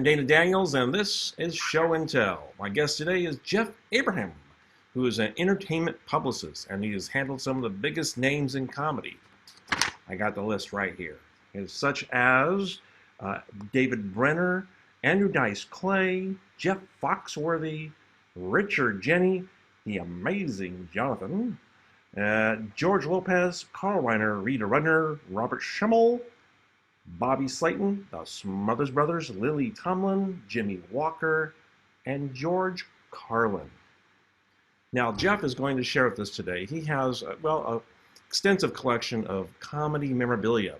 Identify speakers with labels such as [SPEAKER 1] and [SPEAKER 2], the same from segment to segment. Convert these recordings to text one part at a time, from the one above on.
[SPEAKER 1] Dana Daniels, and this is Show and Tell. My guest today is Jeff Abraham, who is an entertainment publicist, and he has handled some of the biggest names in comedy. I got the list right here. It's such as David Brenner, Andrew Dice Clay, Jeff Foxworthy, Richard Jenny, the amazing Jonathan, George Lopez, Carl Reiner, Rita Rudner, Robert Schimmel, Bobby Slayton, the Smothers Brothers, Lily Tomlin, Jimmy Walker, and George Carlin. Now, Jeff is going to share with us today. He has, an extensive collection of comedy memorabilia.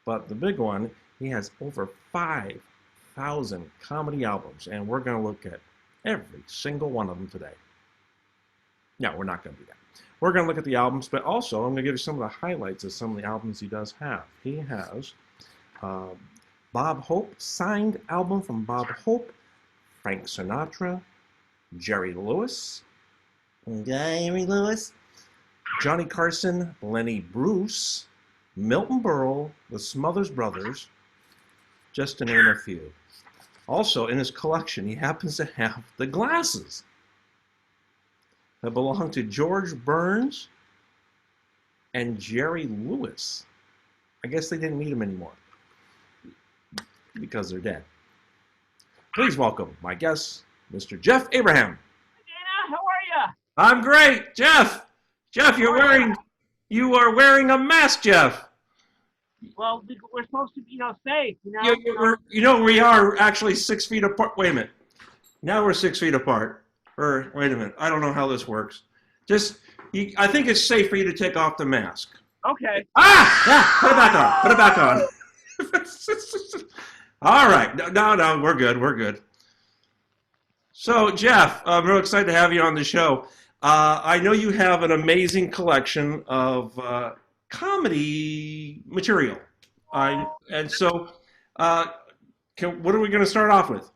[SPEAKER 1] But the big one, he has over 5,000 comedy albums, and we're going to look at every single one of them today. No, we're not going to do that. We're going to look at the albums, but also I'm going to give you some of the highlights of some of the albums he does have. He has Bob Hope, signed album from Bob Hope, Frank Sinatra, Jerry Lewis, Johnny Carson, Lenny Bruce, Milton Berle, the Smothers Brothers, just to name a few. Also, in his collection, he happens to have the glasses that belong to George Burns and Jerry Lewis. I guess they didn't need them anymore because they're dead. Please welcome my guest, Mr. Jeff Abraham.
[SPEAKER 2] Dana, how are you?
[SPEAKER 1] I'm great, Jeff. Jeff, you are wearing a mask, Jeff.
[SPEAKER 2] Well, we're supposed to be, safe,
[SPEAKER 1] We are actually 6 feet apart. Wait a minute. Now we're 6 feet apart. Or wait a minute. I don't know how this works. I think it's safe for you to take off the mask.
[SPEAKER 2] Okay.
[SPEAKER 1] Put it back on. Put it back on. All right. No, we're good. We're good. So, Jeff, I'm real excited to have you on the show. I know you have an amazing collection of comedy material. What are we going to start off with?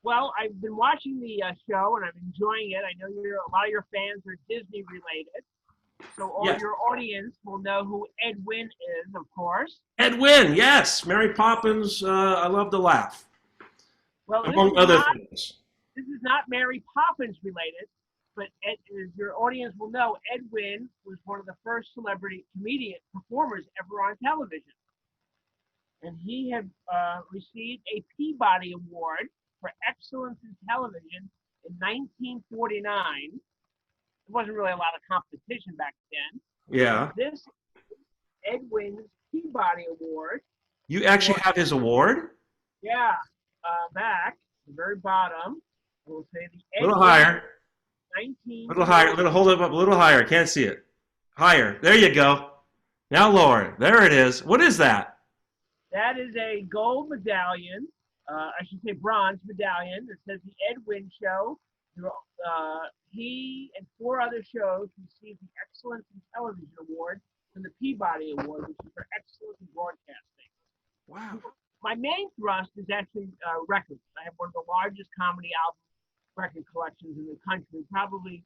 [SPEAKER 2] Well, I've been watching the show, and I'm enjoying it. I know a lot of your fans are Disney-related. So all your audience will know who Ed Wynn is, of course.
[SPEAKER 1] Ed Wynn, yes. Mary Poppins, I love to laugh.
[SPEAKER 2] Well,
[SPEAKER 1] among other things.
[SPEAKER 2] This is not Mary Poppins related, but as your audience will know, Ed Wynn was one of the first celebrity comedian performers ever on television. And he had received a Peabody Award for excellence in television in 1949. There wasn't really a lot of competition back then.
[SPEAKER 1] Yeah.
[SPEAKER 2] This Ed Wynn's Peabody Award.
[SPEAKER 1] You actually have his award?
[SPEAKER 2] Yeah. Back, the very bottom, we'll say the Ed
[SPEAKER 1] a little higher.
[SPEAKER 2] 19.
[SPEAKER 1] Little higher. Hold it up a little higher. Can't see it. Higher. There you go. Now lower. There it is. What is that?
[SPEAKER 2] That is a gold medallion. I should say bronze medallion. That says the Ed Wynn Show. He and 4 other shows received the Excellence in Television Award from the Peabody Award, which is for excellence in broadcasting.
[SPEAKER 1] Wow.
[SPEAKER 2] My main thrust is actually records. I have one of the largest comedy album record collections in the country, probably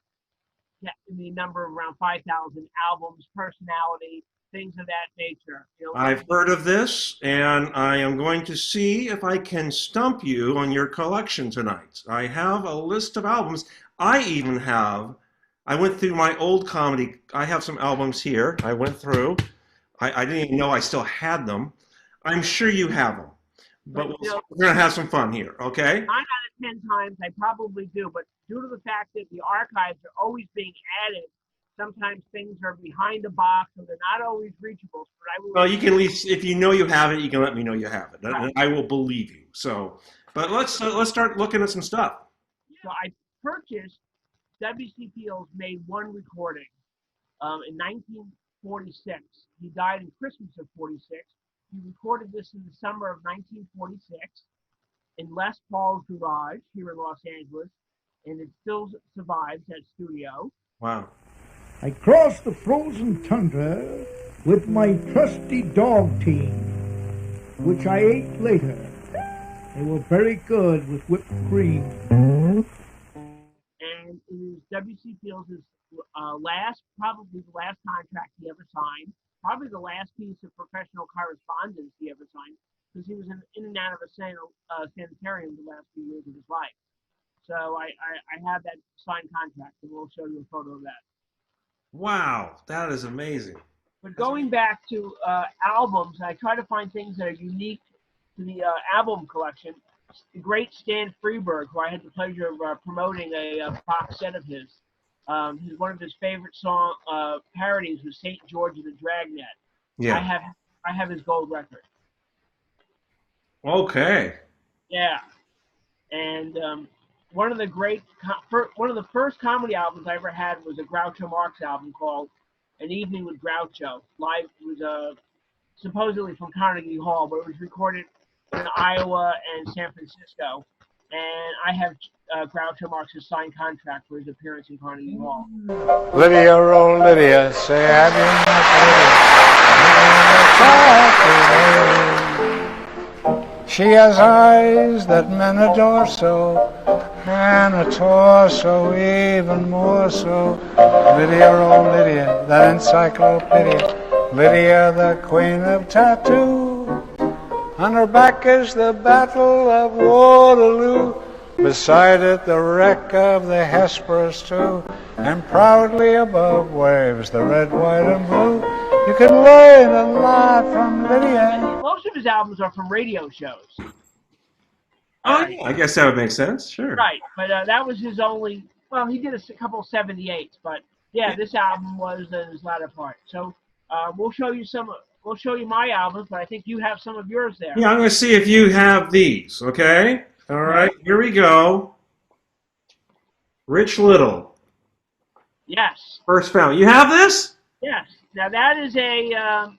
[SPEAKER 2] in the number of around 5,000 albums, personality, things of that nature.
[SPEAKER 1] I've heard of this, and I am going to see if I can stump you on your collection tonight. I have a list of albums. I went through my old comedy. I have some albums here. I went through. I didn't even know I still had them. I'm sure you have them. But we're going to have some fun here, okay?
[SPEAKER 2] 9 out of 10 times I probably do, but due to the fact that the archives are always being added, sometimes things are behind the box, and they're not always reachable.
[SPEAKER 1] Well, you can at least, if you know you have it, you can let me know you have it. Right. I will believe you. But let's start looking at some stuff.
[SPEAKER 2] So I purchased W.C. Fields made one recording in 1946. He died in Christmas of 46. He recorded this in the summer of 1946 in Les Paul's garage here in Los Angeles, and it still survives that studio.
[SPEAKER 1] Wow.
[SPEAKER 3] I crossed the frozen tundra with my trusty dog team, which I ate later. They were very good with whipped cream.
[SPEAKER 2] And it is W.C. Fields' probably the last contract he ever signed, probably the last piece of professional correspondence he ever signed. because he was in and out of a sanitarium the last few years of his life. So I have that signed contract, and we'll show you a photo of that.
[SPEAKER 1] Wow, that is amazing.
[SPEAKER 2] But going back to albums, I try to find things that are unique to the album collection. The great Stan Freberg, who I had the pleasure of promoting a box set of his. One of his favorite song parodies was St. George of the Dragnet.
[SPEAKER 1] Yeah.
[SPEAKER 2] I have his gold record.
[SPEAKER 1] Okay.
[SPEAKER 2] Yeah, and one of the first comedy albums I ever had was a Groucho Marx album called An Evening with Groucho. Live, it was supposedly from Carnegie Hall, but it was recorded in Iowa and San Francisco. And I have Groucho Marx's signed contract for his appearance in Carnegie Hall.
[SPEAKER 4] Lydia, oh Lydia, say have you not She has eyes that men adore so, and a torso even more so. Lydia, oh Lydia, that encyclopedia. Lydia, the queen of tattoo. On her back is the Battle of Waterloo. Beside it the wreck of the Hesperus too. And proudly above waves the red, white, and blue. You can learn a lot from Lydia.
[SPEAKER 2] Most of his albums are from radio shows.
[SPEAKER 1] Oh, yeah, I guess that would make sense. Sure.
[SPEAKER 2] Right, but that was his only. Well, he did a couple 78s, but yeah, this album was his latter part. So we'll show you some. We'll show you my albums, but I think you have some of yours there.
[SPEAKER 1] Yeah, I'm going to see if you have these. Okay. All right. Here we go. Rich Little.
[SPEAKER 2] Yes.
[SPEAKER 1] First Family. You have this?
[SPEAKER 2] Yes. Now that is a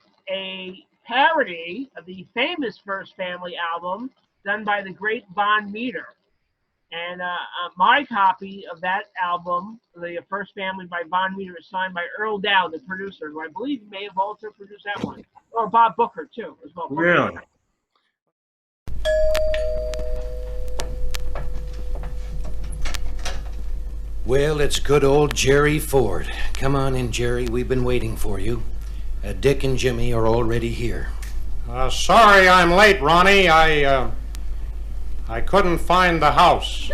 [SPEAKER 2] parody of the famous First Family album done by the great Von Meter. And my copy of that album, the First Family by Von Meter, is signed by Earl Dow, the producer, who I believe may have also produced that one. Or Bob Booker, too, as well.
[SPEAKER 1] Really?
[SPEAKER 5] Well, it's good old Jerry Ford. Come on in, Jerry. We've been waiting for you. Dick and Jimmy are already here.
[SPEAKER 4] Sorry I'm late, Ronnie. I couldn't find the house.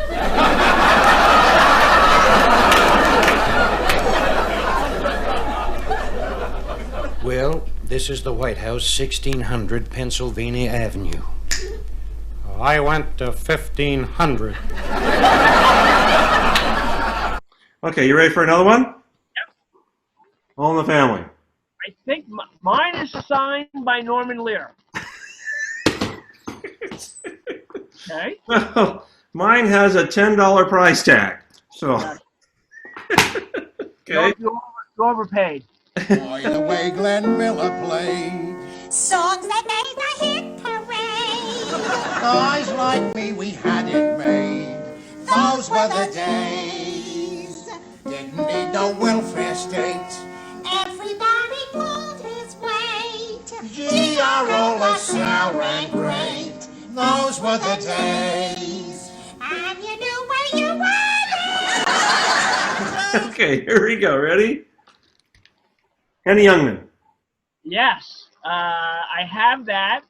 [SPEAKER 5] Well, this is the White House, 1600 Pennsylvania Avenue.
[SPEAKER 4] I went to 1500.
[SPEAKER 1] Okay, you ready for another one? Yep. All in the Family.
[SPEAKER 2] I think mine is signed by Norman Lear. Okay.
[SPEAKER 1] Well, mine has a $10 price tag. So. Okay.
[SPEAKER 2] You overpaid.
[SPEAKER 6] Boy, the way Glenn Miller played.
[SPEAKER 7] Songs that made the hit parade.
[SPEAKER 6] Guys like me, we had it made. Those were the days. Didn't need no welfare state.
[SPEAKER 7] Everybody pulled his weight.
[SPEAKER 6] G.R.O. LaSalle and great. Those were the days.
[SPEAKER 7] And you knew where you were.
[SPEAKER 1] Okay, here we go. Ready? Denny Youngman.
[SPEAKER 2] Yes. I have that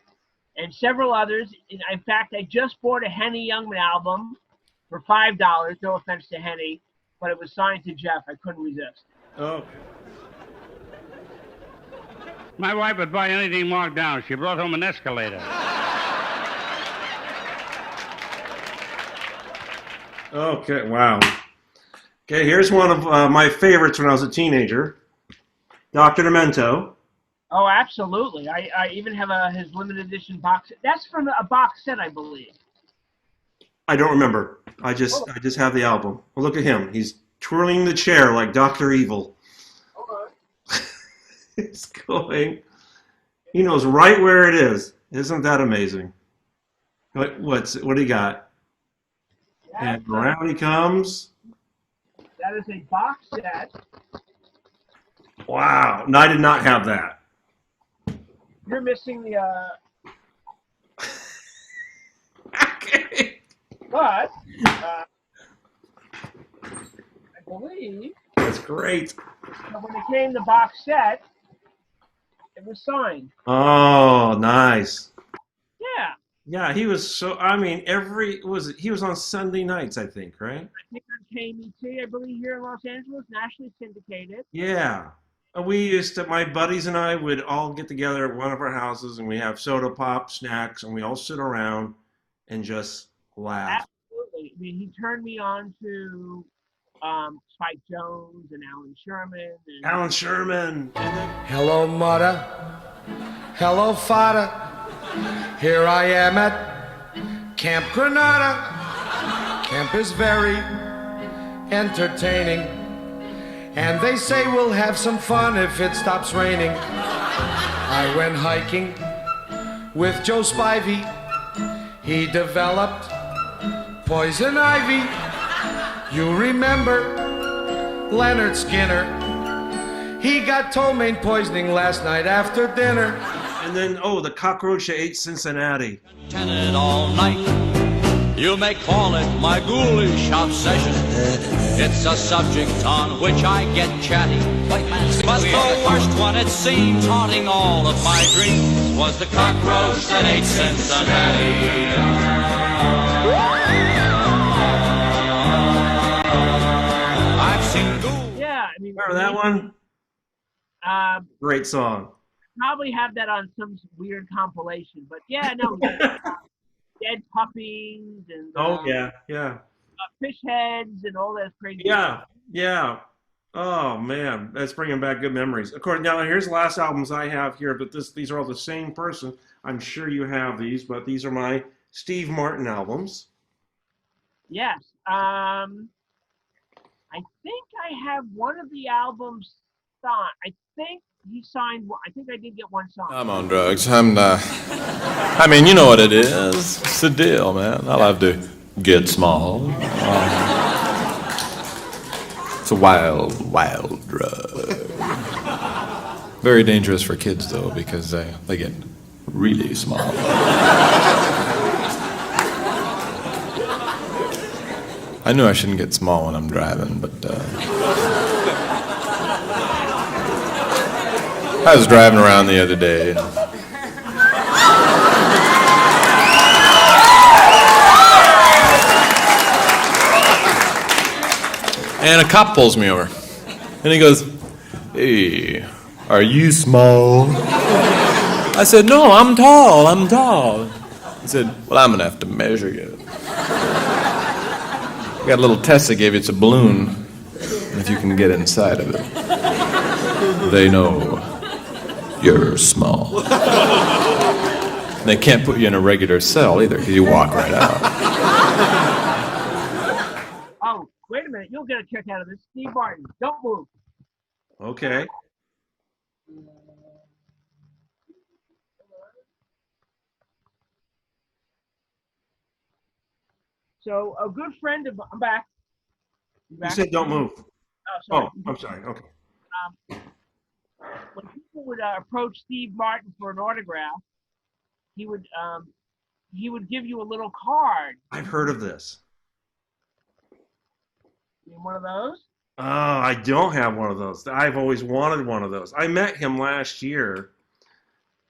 [SPEAKER 2] and several others. In fact, I just bought a Denny Youngman album for $5. No offense to Henny, but it was signed to Jeff. I couldn't resist.
[SPEAKER 1] Oh.
[SPEAKER 8] My wife would buy anything marked down. She brought home an escalator.
[SPEAKER 1] Okay, wow. Okay, here's one of my favorites when I was a teenager. Dr. Demento.
[SPEAKER 2] Oh, absolutely. I even have his limited edition box set. That's from a box set, I believe.
[SPEAKER 1] I don't remember. I just have the album. Well, look at him. He's twirling the chair like Dr. Evil. It's going. He knows right where it is. Isn't that amazing? What do you got? And around he comes.
[SPEAKER 2] That is a box set.
[SPEAKER 1] Wow. No, I did not have that.
[SPEAKER 2] You're missing the.
[SPEAKER 1] Okay.
[SPEAKER 2] But I believe
[SPEAKER 1] That's great.
[SPEAKER 2] that when it came to box set, it was signed.
[SPEAKER 1] Oh, nice.
[SPEAKER 2] Yeah.
[SPEAKER 1] Yeah, he was so. I mean, he was on Sunday nights, I think, right?
[SPEAKER 2] I think on KMET, I believe, here in Los Angeles, nationally syndicated.
[SPEAKER 1] Yeah. We used to. My buddies and I would all get together at one of our houses, and we have soda pop, snacks, and we all sit around and just laugh.
[SPEAKER 2] Absolutely. I mean, he turned me on to Spike Jones and Alan Sherman.
[SPEAKER 1] Alan Sherman.
[SPEAKER 4] Hello, mother. Hello, father. Here I am at Camp Granada. Camp is very entertaining. And they say we'll have some fun if it stops raining. I went hiking with Joe Spivey. He developed poison ivy. You remember Leonard Skinner? He got ptomaine poisoning last night after dinner.
[SPEAKER 1] And then, the cockroach that ate Cincinnati.
[SPEAKER 9] Tenant all night. You may call it my ghoulish obsession. It's a subject on which I get chatty. But the worst one, it seems, haunting all of my dreams, was the cockroach that ate Cincinnati. I've seen ghouls.
[SPEAKER 2] Yeah, I mean,
[SPEAKER 1] Remember that one? Great song.
[SPEAKER 2] Probably have that on some weird compilation, but yeah, no. Dead puppies and fish heads and all that crazy stuff.
[SPEAKER 1] Yeah. Oh man, that's bringing back good memories. Of course, now here's the last albums I have here, but these are all the same person. I'm sure you have these, but these are my Steve Martin albums.
[SPEAKER 2] Yes. I think I have one of the albums signed. I think he signed one. I think I did get one song.
[SPEAKER 10] I'm on drugs. I'm not. I mean, you know what it is. It's the deal, man. I love to get small. It's a wild, wild drug. Very dangerous for kids, though, because they get really small. I knew I shouldn't get small when I'm driving, but I was driving around the other day. And a cop pulls me over. And he goes, "Hey, are you small?" I said, "No, I'm tall. He said, "Well, I'm going to have to measure you. Got a little test they gave you. It's a balloon. If you can get inside of it, they know you're small." They can't put you in a regular cell either, because you walk right out.
[SPEAKER 2] Oh, wait a minute. You'll get a kick out of this. Steve Martin, don't move.
[SPEAKER 1] Okay.
[SPEAKER 2] So a good friend of I'm back.
[SPEAKER 1] You said don't move.
[SPEAKER 2] Oh, sorry.
[SPEAKER 1] Oh, I'm sorry. Okay.
[SPEAKER 2] When people would approach Steve Martin for an autograph, he would give you a little card.
[SPEAKER 1] I've heard of this.
[SPEAKER 2] You need one of those?
[SPEAKER 1] Oh, I don't have one of those. I've always wanted one of those. I met him last year.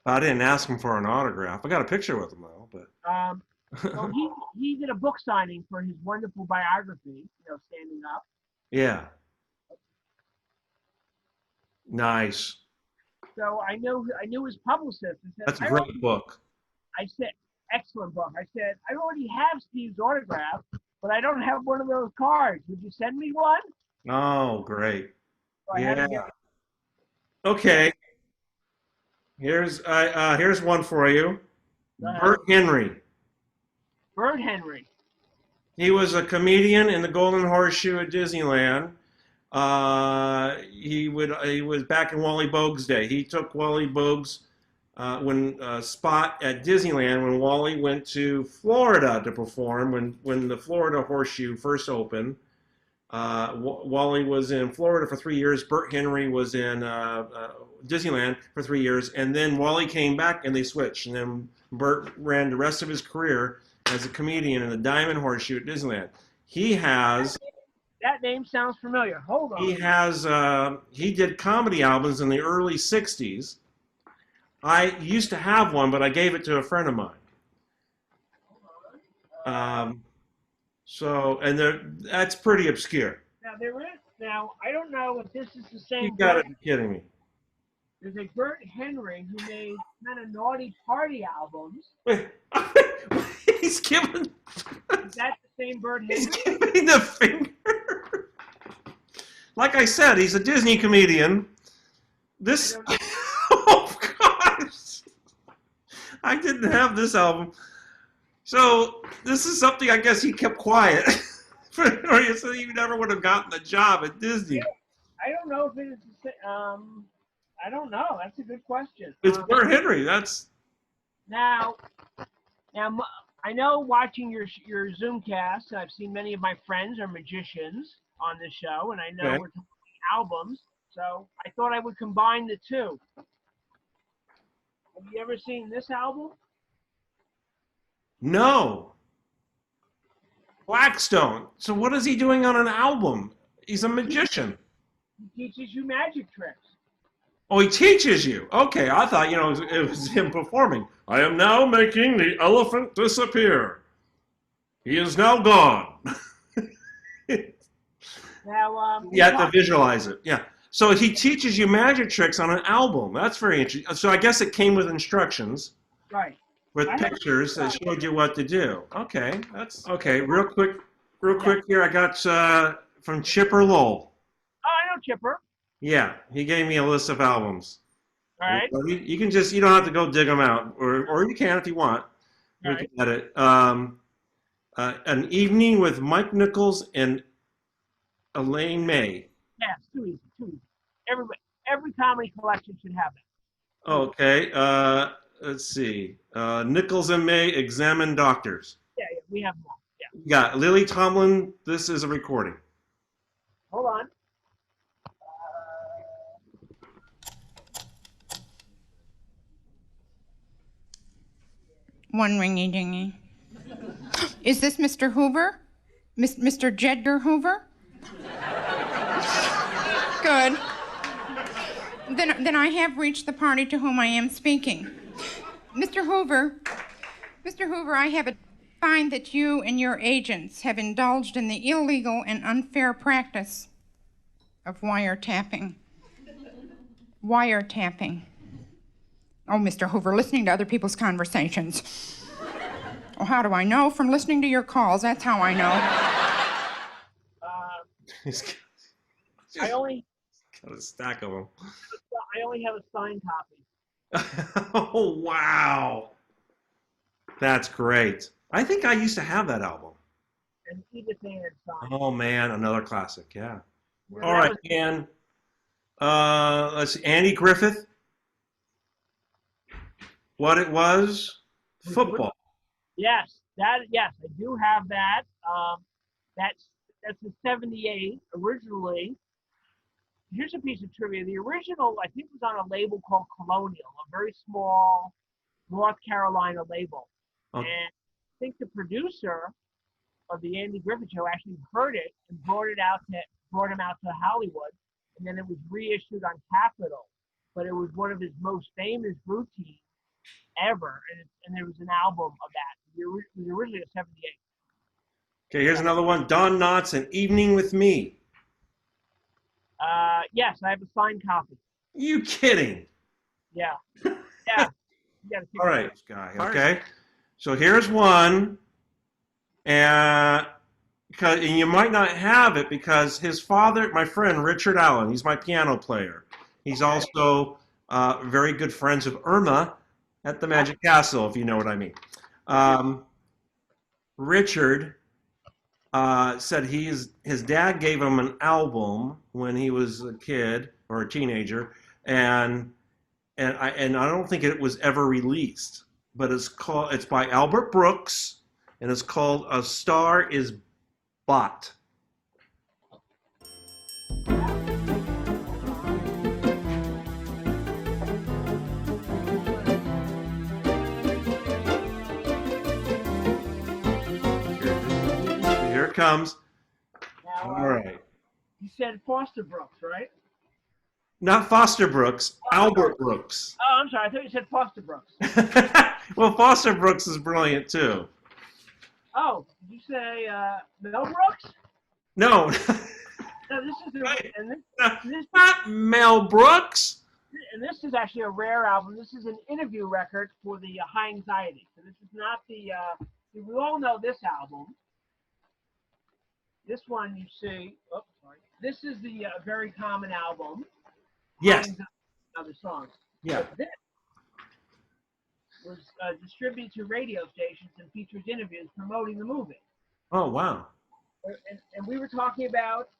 [SPEAKER 1] I didn't ask him for an autograph. I got a picture with him though. But
[SPEAKER 2] well, he did a book signing for his wonderful biography, Standing Up.
[SPEAKER 1] yeah. Nice.
[SPEAKER 2] So I knew his publicist. I said,
[SPEAKER 1] That's a great book.
[SPEAKER 2] I said, excellent book. I said, I already have Steve's autograph, but I don't have one of those cards. Would you send me one?
[SPEAKER 1] Oh, great.
[SPEAKER 2] So I had to
[SPEAKER 1] Yeah.
[SPEAKER 2] get it.
[SPEAKER 1] Okay. Here's one for you.
[SPEAKER 2] Go ahead.
[SPEAKER 1] Bert Henry.
[SPEAKER 2] Bert Henry.
[SPEAKER 1] He was a comedian in the Golden Horseshoe at Disneyland. He was back in Wally Bogue's day. He took Wally Bogue's spot at Disneyland when Wally went to Florida to perform. When the Florida Horseshoe first opened, Wally was in Florida for 3 years. Bert Henry was in Disneyland for 3 years, and then Wally came back and they switched. And then Bert ran the rest of his career as a comedian in the Diamond Horseshoe at Disneyland. He has.
[SPEAKER 2] That name sounds familiar. Hold on.
[SPEAKER 1] He did comedy albums in the early 60s. I used to have one, but I gave it to a friend of mine. That's pretty obscure.
[SPEAKER 2] Now there is. Now I don't know if this is the same.
[SPEAKER 1] You gotta be kidding me.
[SPEAKER 2] There's a Bert Henry who made kind of naughty party albums.
[SPEAKER 1] Wait, he's giving.
[SPEAKER 2] Is that the same Bert Henry?
[SPEAKER 1] He's giving the finger. Like I said, he's a Disney comedian. This. Oh gosh! I didn't have this album. So this is something I guess he kept quiet, or you said he never would have gotten the job at Disney.
[SPEAKER 2] I don't know if it is the same. I don't know. That's a good question.
[SPEAKER 1] It's Bert Henry. That's
[SPEAKER 2] now. I know watching your Zoomcast, I've seen many of my friends are magicians on the show, and I know we're talking albums. So I thought I would combine the two. Have you ever seen this album?
[SPEAKER 1] No. Blackstone. So what is he doing on an album? He's a magician.
[SPEAKER 2] He teaches you magic tricks.
[SPEAKER 1] Oh, he teaches you. Okay, I thought, it was him performing. I am now making the elephant disappear. He is now gone.
[SPEAKER 2] Now,
[SPEAKER 1] you have to visualize it. Yeah. So he teaches you magic tricks on an album. That's very interesting. So I guess it came with instructions.
[SPEAKER 2] Right.
[SPEAKER 1] With pictures that showed you what to do. Okay, that's okay. Real quick here. I got from Chipper Lowell.
[SPEAKER 2] Oh, I know Chipper.
[SPEAKER 1] Yeah, he gave me a list of albums.
[SPEAKER 2] All right.
[SPEAKER 1] You can just, you don't have to go dig them out, or you can if you want.
[SPEAKER 2] All
[SPEAKER 1] Look at it. An Evening with Mike Nichols and Elaine May.
[SPEAKER 2] Yeah, it's too easy. Every comedy collection should have it.
[SPEAKER 1] Okay. Let's see. Nichols and May Examine Doctors.
[SPEAKER 2] Yeah, we have them all. Yeah.
[SPEAKER 1] You got Lily Tomlin. This is a recording.
[SPEAKER 2] Hold on.
[SPEAKER 11] One ringy dingy. Is this Mr. Hoover? Mr. Jedgar Hoover? Good. Then I have reached the party to whom I am speaking. Mr. Hoover, I find that you and your agents have indulged in the illegal and unfair practice of wiretapping. Wiretapping. Oh, Mr. Hoover, listening to other people's conversations. Oh, how do I know? From listening to your calls, that's how I know.
[SPEAKER 2] I only
[SPEAKER 1] got a stack of them.
[SPEAKER 2] I only have a signed copy.
[SPEAKER 1] Oh, wow. That's great. I think I used to have that album.
[SPEAKER 2] And Edith Ann signed.
[SPEAKER 1] Oh, man, another classic, yeah. All right, and let's see, Andy Griffith. What it was? Football.
[SPEAKER 2] Yes, I do have that. That's the 78 originally. Here's a piece of trivia. The original, I think, was on a label called Colonial, a very small North Carolina label.
[SPEAKER 1] Okay.
[SPEAKER 2] And I think the producer of the Andy Griffith Show actually heard it and brought him out to Hollywood, and then it was reissued on Capitol. But it was one of his most famous routines ever, and there was an album of that. It was originally a 78.
[SPEAKER 1] Okay, here's another one. Don Knotts, An Evening with Me.
[SPEAKER 2] Yes, I have a signed copy.
[SPEAKER 1] You kidding?
[SPEAKER 2] Yeah. Yeah.
[SPEAKER 1] All right, guy. Okay. So here's one, and you might not have it because his father, my friend Richard Allen, he's my piano player. He's also very good friends of Irma at the Magic Castle, if you know what I mean. Richard said his dad gave him an album when he was a kid or a teenager, and I don't think it was ever released, but it's by Albert Brooks, and it's called A Star Is Bought. Here it comes.
[SPEAKER 2] Now,
[SPEAKER 1] all right.
[SPEAKER 2] You said Foster Brooks, right?
[SPEAKER 1] Not Foster Brooks, Albert Brooks.
[SPEAKER 2] Oh, I'm sorry. I thought you said Foster Brooks.
[SPEAKER 1] Well, Foster Brooks is brilliant too.
[SPEAKER 2] Oh, did you say Mel Brooks?
[SPEAKER 1] No,
[SPEAKER 2] No, this is this
[SPEAKER 1] not Mel Brooks.
[SPEAKER 2] and this is actually a rare album. This is an interview record for the High Anxiety. So this is not the. We all know this album. This one you see. Oh, sorry. This is the very common album.
[SPEAKER 1] Yes.
[SPEAKER 2] Other songs.
[SPEAKER 1] Yeah.
[SPEAKER 2] But this was distributed to radio stations and features interviews promoting the movie.
[SPEAKER 1] Oh wow.
[SPEAKER 2] And we were talking about.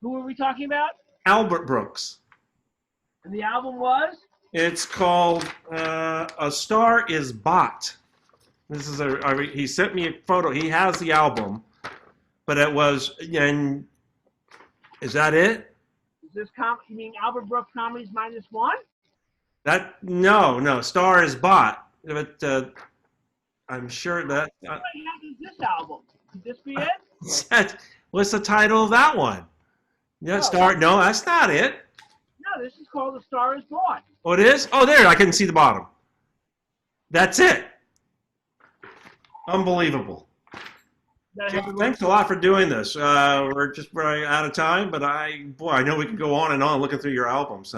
[SPEAKER 2] Who were we talking about?
[SPEAKER 1] Albert Brooks.
[SPEAKER 2] And the album was?
[SPEAKER 1] It's called A Star Is Bought. This is he sent me a photo. He has the album, but it was, and is that it?
[SPEAKER 2] Is this you mean Albert Brooks Comedies -1?
[SPEAKER 1] No, Star Is Bought. But I'm sure that.
[SPEAKER 2] What is this album? Could this be it?
[SPEAKER 1] What's the title of that one? Yeah, No, that's not it.
[SPEAKER 2] No, this is called The Star Is Bought.
[SPEAKER 1] Oh, it is? Oh, there, I can see the bottom. That's it. Unbelievable. Jeff, thanks a lot for doing this. We're just running out of time, but I know we can go on and on looking through your albums.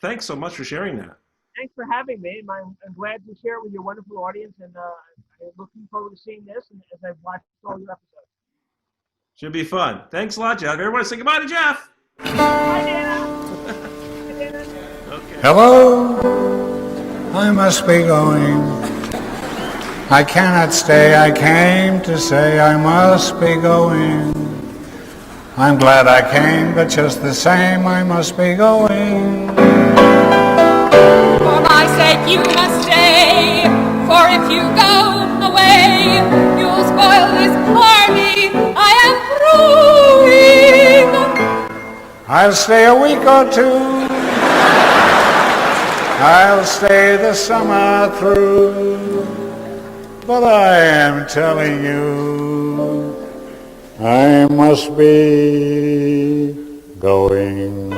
[SPEAKER 1] Thanks so much for sharing that.
[SPEAKER 2] Thanks for having me. I'm glad to share it with your wonderful audience, and I'm looking forward to seeing this and as I've watched all your episodes.
[SPEAKER 1] Should be fun. Thanks a lot, Jeff. Everybody say goodbye to Jeff.
[SPEAKER 2] Bye, Dana.
[SPEAKER 1] Okay.
[SPEAKER 4] Hello, I must be going. I cannot stay, I came to say I must be going. I'm glad I came, but just the same I must be going.
[SPEAKER 7] For my sake you must stay, for if you go away, you'll spoil this party I am throwing.
[SPEAKER 4] I'll stay a week or two. I'll stay the summer through. But I am telling you, I must be going.